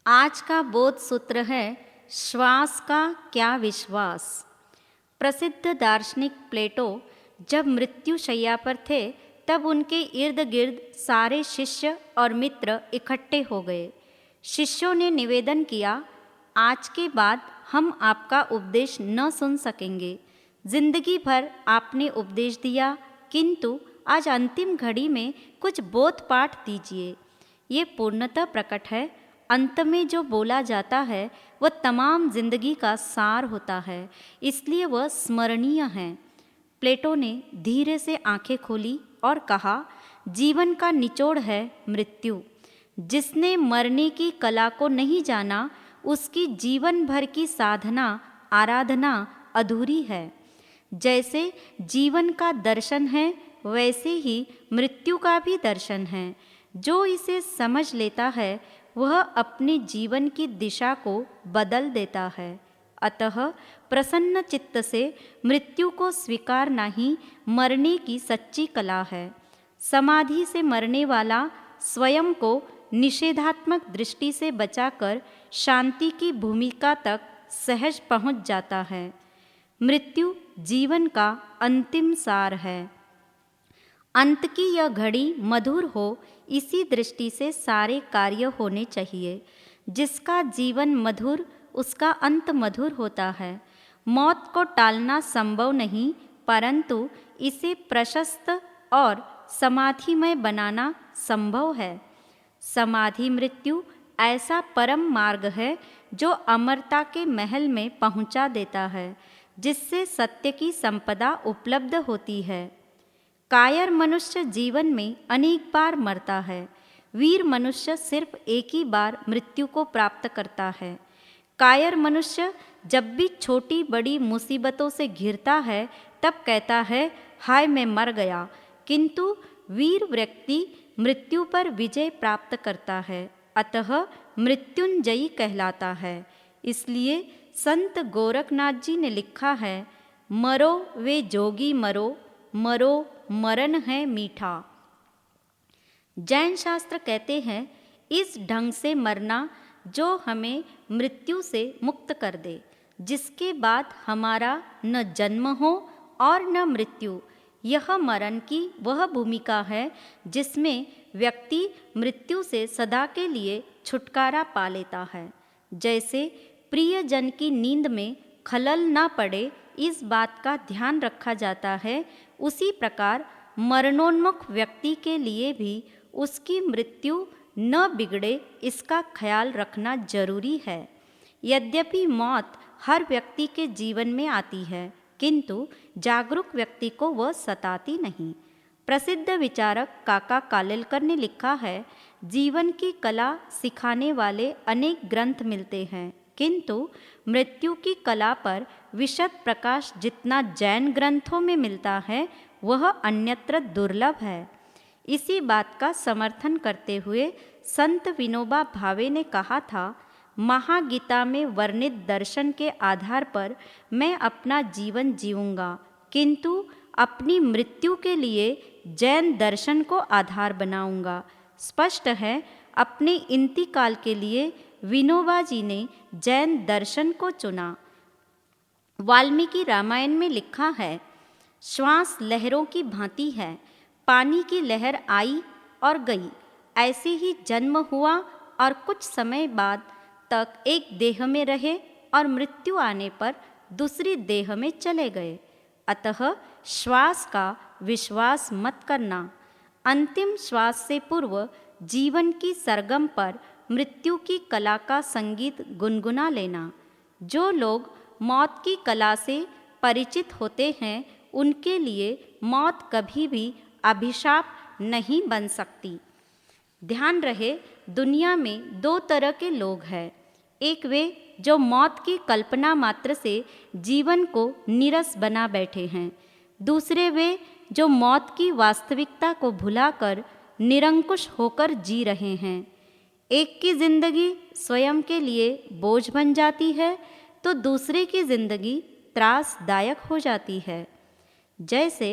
आज का बोध सूत्र है श्वास का क्या विश्वास। प्रसिद्ध दार्शनिक प्लेटो जब मृत्यु शैया पर थे तब उनके इर्द गिर्द सारे शिष्य और मित्र इकट्ठे हो गए। शिष्यों ने निवेदन किया, आज के बाद हम आपका उपदेश न सुन सकेंगे। जिंदगी भर आपने उपदेश दिया, किंतु आज अंतिम घड़ी में कुछ बोध पाठ दीजिए। ये पूर्णतः प्रकट है, अंत में जो बोला जाता है वह तमाम जिंदगी का सार होता है, इसलिए वह स्मरणीय है। प्लेटो ने धीरे से आंखें खोली और कहा, जीवन का निचोड़ है मृत्यु। जिसने मरने की कला को नहीं जाना, उसकी जीवन भर की साधना आराधना अधूरी है। जैसे जीवन का दर्शन है, वैसे ही मृत्यु का भी दर्शन है। जो इसे समझ लेता है वह अपने जीवन की दिशा को बदल देता है। अतः प्रसन्न चित्त से मृत्यु को स्वीकारना ही मरने की सच्ची कला है। समाधि से मरने वाला स्वयं को निषेधात्मक दृष्टि से बचाकर शांति की भूमिका तक सहज पहुंच जाता है। मृत्यु जीवन का अंतिम सार है। अंत की यह घड़ी मधुर हो, इसी दृष्टि से सारे कार्य होने चाहिए। जिसका जीवन मधुर, उसका अंत मधुर होता है। मौत को टालना संभव नहीं, परंतु इसे प्रशस्त और समाधिमय बनाना संभव है। समाधि मृत्यु ऐसा परम मार्ग है जो अमरता के महल में पहुंचा देता है, जिससे सत्य की संपदा उपलब्ध होती है। कायर मनुष्य जीवन में अनेक बार मरता है। वीर मनुष्य सिर्फ एक ही बार मृत्यु को प्राप्त करता है। कायर मनुष्य जब भी छोटी बड़ी मुसीबतों से घिरता है तब कहता है, हाय मैं मर गया, किंतु वीर व्यक्ति मृत्यु पर विजय प्राप्त करता है, अतः मृत्युंजयी कहलाता है। इसलिए संत गोरखनाथ जी ने लिखा है, मरो वे जोगी मरो, मरो मरण है मीठा। जैन शास्त्र कहते हैं, इस ढंग से मरना जो हमें मृत्यु से मुक्त कर दे, जिसके बाद हमारा न जन्म हो और न मृत्यु। यह मरण की वह भूमिका है जिसमें व्यक्ति मृत्यु से सदा के लिए छुटकारा पा लेता है। जैसे प्रियजन की नींद में खलल न पड़े, इस बात का ध्यान रखा जाता है, उसी प्रकार मरणोन्मुख व्यक्ति के लिए भी उसकी मृत्यु न बिगड़े, इसका ख्याल रखना जरूरी है। यद्यपि मौत हर व्यक्ति के जीवन में आती है, किंतु जागरूक व्यक्ति को वह सताती नहीं। प्रसिद्ध विचारक काका कालेलकर ने लिखा है, जीवन की कला सिखाने वाले अनेक ग्रंथ मिलते हैं, किंतु मृत्यु की कला पर विशद प्रकाश जितना जैन ग्रंथों में मिलता है, वह अन्यत्र दुर्लभ है। इसी बात का समर्थन करते हुए संत विनोबा भावे ने कहा था, महागीता में वर्णित दर्शन के आधार पर मैं अपना जीवन जीऊंगा, किंतु अपनी मृत्यु के लिए जैन दर्शन को आधार बनाऊंगा। स्पष्ट है, अपने इंतकाल के लिए विनोबा जी ने जैन दर्शन को चुना। वाल्मीकि रामायण में लिखा है, श्वास लहरों की भांति है, पानी की लहर आई और गई, ऐसे ही जन्म हुआ और कुछ समय बाद तक एक देह में रहे और मृत्यु आने पर दूसरी देह में चले गए। अतः श्वास का विश्वास मत करना। अंतिम श्वास से पूर्व जीवन की सरगम पर मृत्यु की कला का संगीत गुनगुना लेना। जो लोग मौत की कला से परिचित होते हैं, उनके लिए मौत कभी भी अभिशाप नहीं बन सकती। ध्यान रहे, दुनिया में दो तरह के लोग हैं। एक वे जो मौत की कल्पना मात्र से जीवन को नीरस बना बैठे हैं। दूसरे वे जो मौत की वास्तविकता को भुलाकर निरंकुश होकर जी रहे हैं। एक की जिंदगी स्वयं के लिए बोझ बन जाती है, तो दूसरे की जिंदगी त्रासदायक हो जाती है। जैसे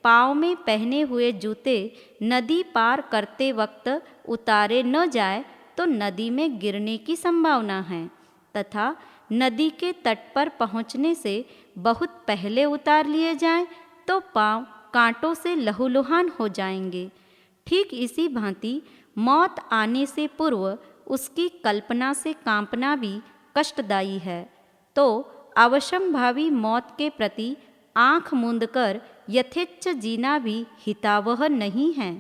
पाँव में पहने हुए जूते नदी पार करते वक्त उतारे न जाए, तो नदी में गिरने की संभावना है तथा नदी के तट पर पहुँचने से बहुत पहले उतार लिए जाएं तो पांव कांटों से लहूलुहान हो जाएंगे। ठीक इसी भांति मौत आने से पूर्व उसकी कल्पना से कांपना भी कष्टदायी है, तो अवश्यंभावी मौत के प्रति आंख मूंदकर यथेच्छ जीना भी हितावह नहीं है।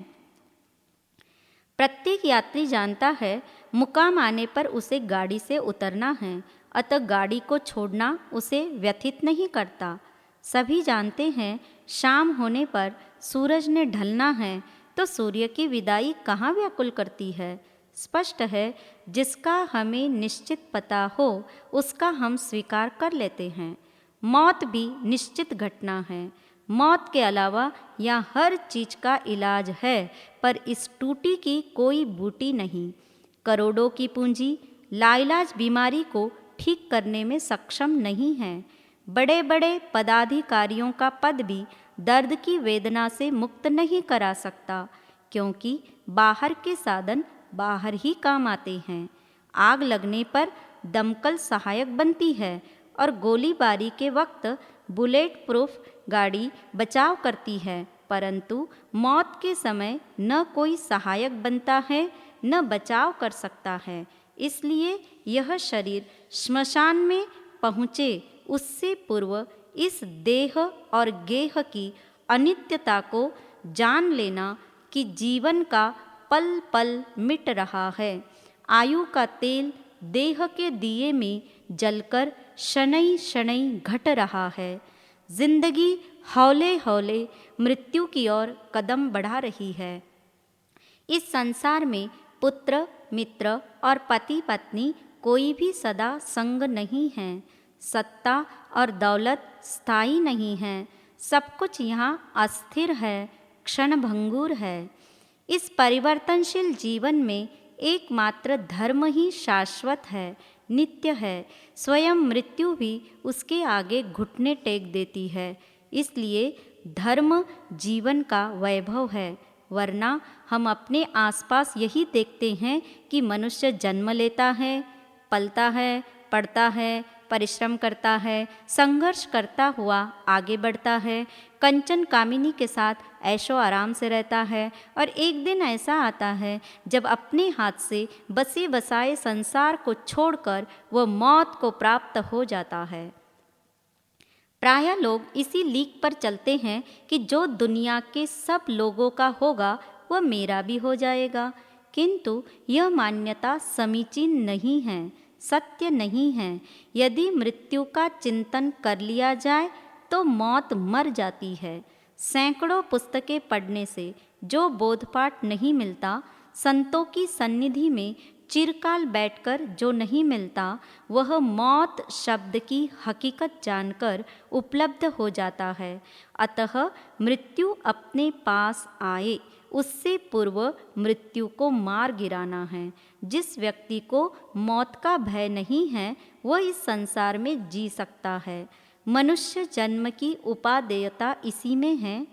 प्रत्येक यात्री जानता है मुकाम आने पर उसे गाड़ी से उतरना है, अतः गाड़ी को छोड़ना उसे व्यथित नहीं करता। सभी जानते हैं शाम होने पर सूरज ने ढलना है, तो सूर्य की विदाई कहाँ व्याकुल करती है। स्पष्ट है जिसका हमें निश्चित पता हो उसका हम स्वीकार कर लेते हैं। मौत भी निश्चित घटना है। मौत के अलावा यहाँ हर चीज का इलाज है, पर इस टूटी की कोई बूटी नहीं। करोड़ों की पूंजी लाइलाज बीमारी को ठीक करने में सक्षम नहीं है। बड़े बड़े पदाधिकारियों का पद भी दर्द की वेदना से मुक्त नहीं करा सकता, क्योंकि बाहर के साधन बाहर ही काम आते हैं। आग लगने पर दमकल सहायक बनती है और गोलीबारी के वक्त बुलेट प्रूफ गाड़ी बचाव करती है, परंतु मौत के समय न कोई सहायक बनता है न बचाव कर सकता है। इसलिए यह शरीर श्मशान में पहुँचे उससे पूर्व इस देह और गेह की अनित्यता को जान लेना कि जीवन का पल पल मिट रहा है। आयु का तेल देह के दिए में जलकर शनैः शनैः घट रहा है। जिंदगी हौले हौले मृत्यु की ओर कदम बढ़ा रही है। इस संसार में पुत्र मित्र और पति पत्नी कोई भी सदा संग नहीं है। सत्ता और दौलत स्थायी नहीं है। सब कुछ यहाँ अस्थिर है, क्षणभंगुर है। इस परिवर्तनशील जीवन में एकमात्र धर्म ही शाश्वत है, नित्य है। स्वयं मृत्यु भी उसके आगे घुटने टेक देती है। इसलिए धर्म जीवन का वैभव है, वरना हम अपने आसपास यही देखते हैं कि मनुष्य जन्म लेता है, पलता है, पढ़ता है, परिश्रम करता है, संघर्ष करता हुआ आगे बढ़ता है, कंचन कामिनी के साथ ऐशो आराम से रहता है, और एक दिन ऐसा आता है जब अपने हाथ से बसे बसाए संसार को छोड़कर वह मौत को प्राप्त हो जाता है। प्रायः लोग इसी लीक पर चलते हैं कि जो दुनिया के सब लोगों का होगा वह मेरा भी हो जाएगा, किंतु यह मान्यता समीचीन नहीं है, सत्य नहीं है। यदि मृत्यु का चिंतन कर लिया जाए तो मौत मर जाती है। सैकड़ों पुस्तकें पढ़ने से जो बोधपाठ नहीं मिलता, संतों की सन्निधि में चिरकाल बैठकर जो नहीं मिलता, वह मौत शब्द की हकीकत जानकर उपलब्ध हो जाता है। अतः मृत्यु अपने पास आए उससे पूर्व मृत्यु को मार गिराना है। जिस व्यक्ति को मौत का भय नहीं है वह इस संसार में जी सकता है। मनुष्य जन्म की उपादेयता इसी में है,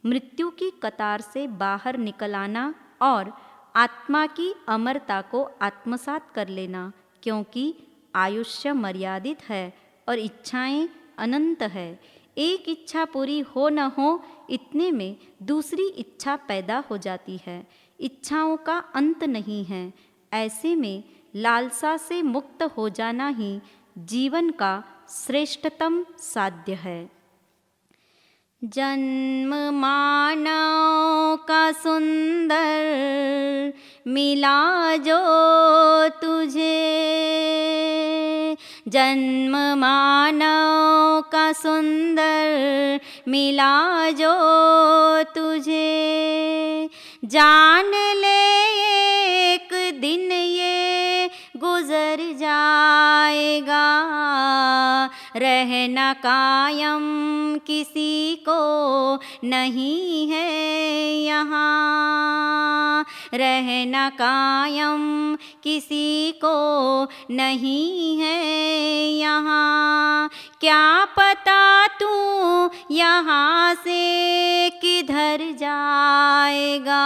मृत्यु की कतार से बाहर निकल आना और आत्मा की अमरता को आत्मसात कर लेना, क्योंकि आयुष्य मर्यादित है और इच्छाएं अनंत है। एक इच्छा पूरी हो न हो इतने में दूसरी इच्छा पैदा हो जाती है। इच्छाओं का अंत नहीं है। ऐसे में लालसा से मुक्त हो जाना ही जीवन का श्रेष्ठतम साध्य है। जन्म मानव का सुंदर मिला जो तुझे, जन्म मानव का सुंदर मिला जो तुझे, जान ले एक दिन ये गुजर जाएगा, रहना कायम किसी को नहीं है यहाँ, रहना कायम किसी को नहीं है यहाँ। क्या पता तू यहाँ से किधर जाएगा,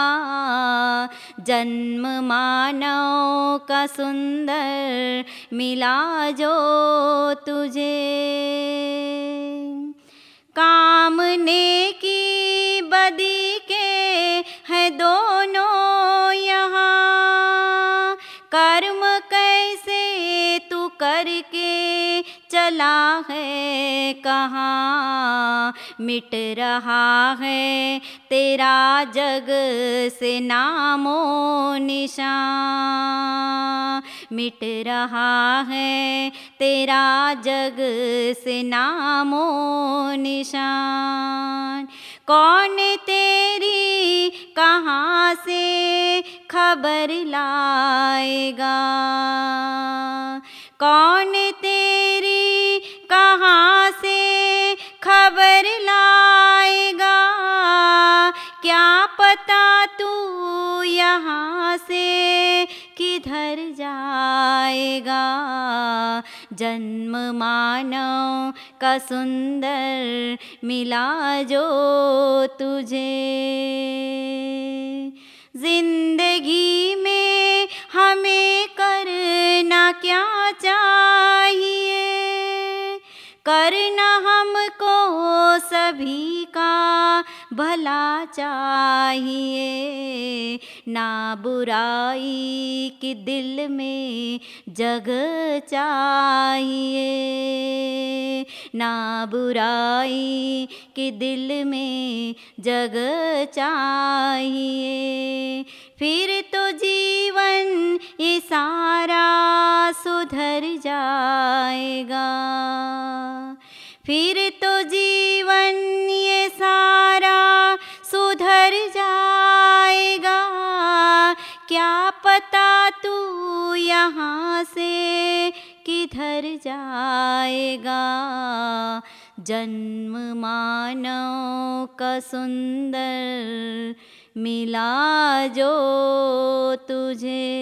जन्म मानव का सुंदर मिला जो तुझे। कामने की बदी के है दोनों यहाँ, कर्म कैसे तू करके चला है कहाँ। मिट रहा है तेरा जग से नामो निशान, मिट रहा है तेरा जग से नामो निशान। कौन तेरी कहाँ से खबर लाएगा, कौन तेरी कहाँ से खबर लाएगा। क्या पता तू यहाँ से किधर जाएगा। जन्म मानव का सुंदर मिला जो तुझे। जिंदगी में हमें करना क्या चाहिए, करना हमको सभी का भला चाहिए। ना बुराई की दिल में जगह चाहिए, ना बुराई की दिल में जगह चाहिए। फिर तो जीवन ये सारा सुधर जाएगा, फिर तो जीवन ये सारा सुधर जाएगा। क्या पता तू यहाँ से किधर जाएगा। जन्म मानव का सुंदर मिला जो तुझे।